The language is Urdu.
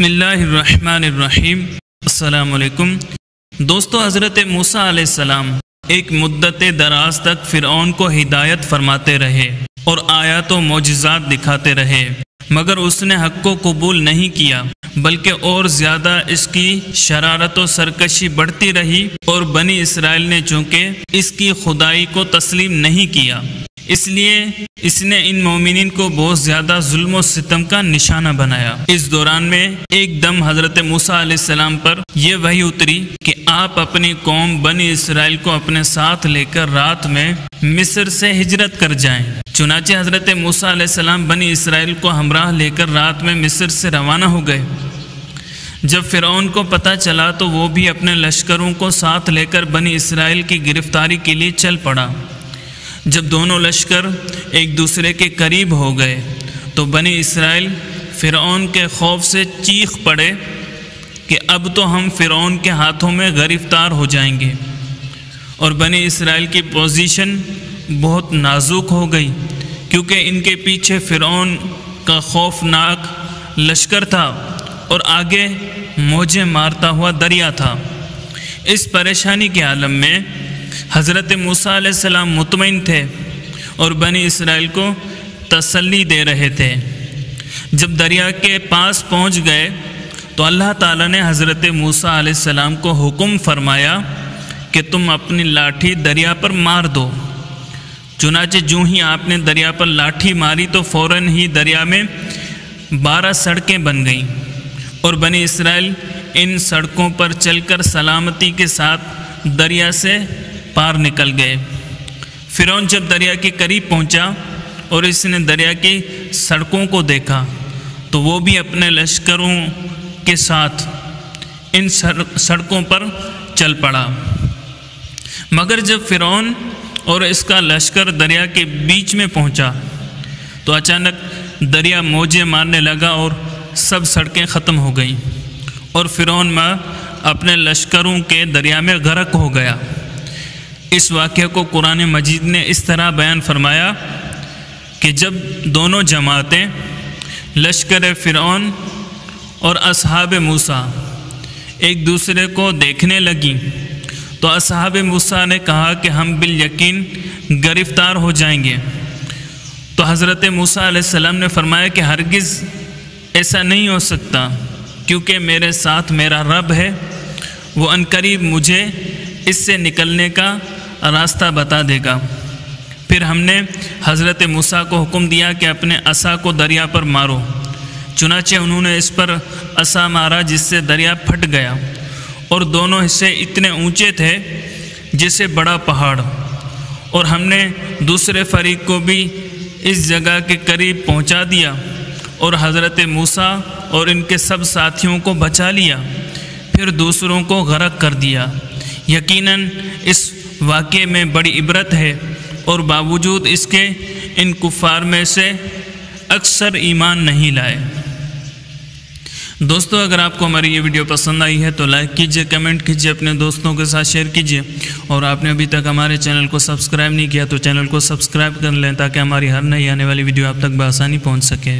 بسم اللہ الرحمن الرحیم۔ السلام علیکم دوستو، حضرت موسیٰ علیہ السلام ایک مدت دراز تک فرعون کو ہدایت فرماتے رہے اور آیات و معجزات دکھاتے رہے، مگر اس نے حق کو قبول نہیں کیا، بلکہ اور زیادہ اس کی شرارت و سرکشی بڑھتی رہی، اور بنی اسرائیل نے چونکہ اس کی خدائی کو تسلیم نہیں کیا، اس لیے اس نے ان مومنین کو بہت زیادہ ظلم و ستم کا نشانہ بنایا۔ اس دوران میں ایک دم حضرت موسیٰ علیہ السلام پر یہ وحی اتری کہ آپ اپنی قوم بنی اسرائیل کو اپنے ساتھ لے کر رات میں مصر سے ہجرت کر جائیں۔ چنانچہ حضرت موسیٰ علیہ السلام بنی اسرائیل کو ہمراہ لے کر رات میں مصر سے روانہ ہو گئے۔ جب فرعون کو پتہ چلا تو وہ بھی اپنے لشکروں کو ساتھ لے کر بنی اسرائیل کی گرفتاری کے لیے چل پڑا۔ جب دونوں لشکر ایک دوسرے کے قریب ہو گئے تو بنی اسرائیل فرعون کے خوف سے چیخ پڑے کہ اب تو ہم فرعون کے ہاتھوں میں گرفتار ہو جائیں گے، اور بنی اسرائیل کی پوزیشن بہت نازک ہو گئی، کیونکہ ان کے پیچھے فرعون کا خوفناک لشکر تھا اور آگے موجیں مارتا ہوا دریا تھا۔ اس پریشانی کے عالم میں حضرت موسیٰ علیہ السلام مطمئن تھے اور بنی اسرائیل کو تسلی دے رہے تھے۔ جب دریا کے پاس پہنچ گئے تو اللہ تعالیٰ نے حضرت موسیٰ علیہ السلام کو حکم فرمایا کہ تم اپنی لاٹھی دریا پر مار دو۔ چنانچہ جو ہی آپ نے دریا پر لاٹھی ماری تو فوراً ہی دریا میں 12 سڑکیں بن گئیں، اور بنی اسرائیل ان سڑکوں پر چل کر سلامتی کے ساتھ دریا سے پار نکل گئے۔ فرعون جب دریا کے قریب پہنچا اور اس نے دریا کی سڑکوں کو دیکھا تو وہ بھی اپنے لشکروں کے ساتھ ان سڑکوں پر چل پڑا، مگر جب فرعون اور اس کا لشکر دریا کے بیچ میں پہنچا تو اچانک دریا موجیں مارنے لگا اور سب سڑکیں ختم ہو گئیں، اور فرعون اپنے لشکروں کے دریا میں غرق ہو گیا۔ اس واقعہ کو قرآن مجید نے اس طرح بیان فرمایا کہ جب دونوں جماعتیں لشکر فرعون اور اصحاب موسیٰ ایک دوسرے کو دیکھنے لگیں تو اصحاب موسیٰ نے کہا کہ ہم بالیقین گرفتار ہو جائیں گے، تو حضرت موسیٰ علیہ السلام نے فرمایا کہ ہرگز ایسا نہیں ہو سکتا، کیونکہ میرے ساتھ میرا رب ہے، وہ عنقریب مجھے اس سے نکلنے کا راستہ بتا دے گا۔ پھر ہم نے حضرت موسیٰ کو حکم دیا کہ اپنے عصا کو دریا پر مارو۔ چنانچہ انہوں نے اس پر عصا مارا جس سے دریا پھٹ گیا، اور دونوں حصے اتنے اونچے تھے جیسے بڑا پہاڑ، اور ہم نے دوسرے فریق کو بھی اس جگہ کے قریب پہنچا دیا اور حضرت موسیٰ اور ان کے سب ساتھیوں کو بچا لیا، پھر دوسروں کو غرق کر دیا۔ یقیناً اس واقعے میں بڑی عبرت ہے، اور باوجود اس کے ان کفار میں سے اکثر ایمان نہیں لائے۔ دوستو، اگر آپ کو ہماری یہ ویڈیو پسند آئی ہے تو لائک کیجئے، کمنٹ کیجئے، اپنے دوستوں کے ساتھ شیئر کیجئے، اور آپ نے ابھی تک ہمارے چینل کو سبسکرائب نہیں کیا تو چینل کو سبسکرائب کر لیں تاکہ ہماری ہر نئی آنے والی ویڈیو آپ تک بآسانی پہنچ سکے۔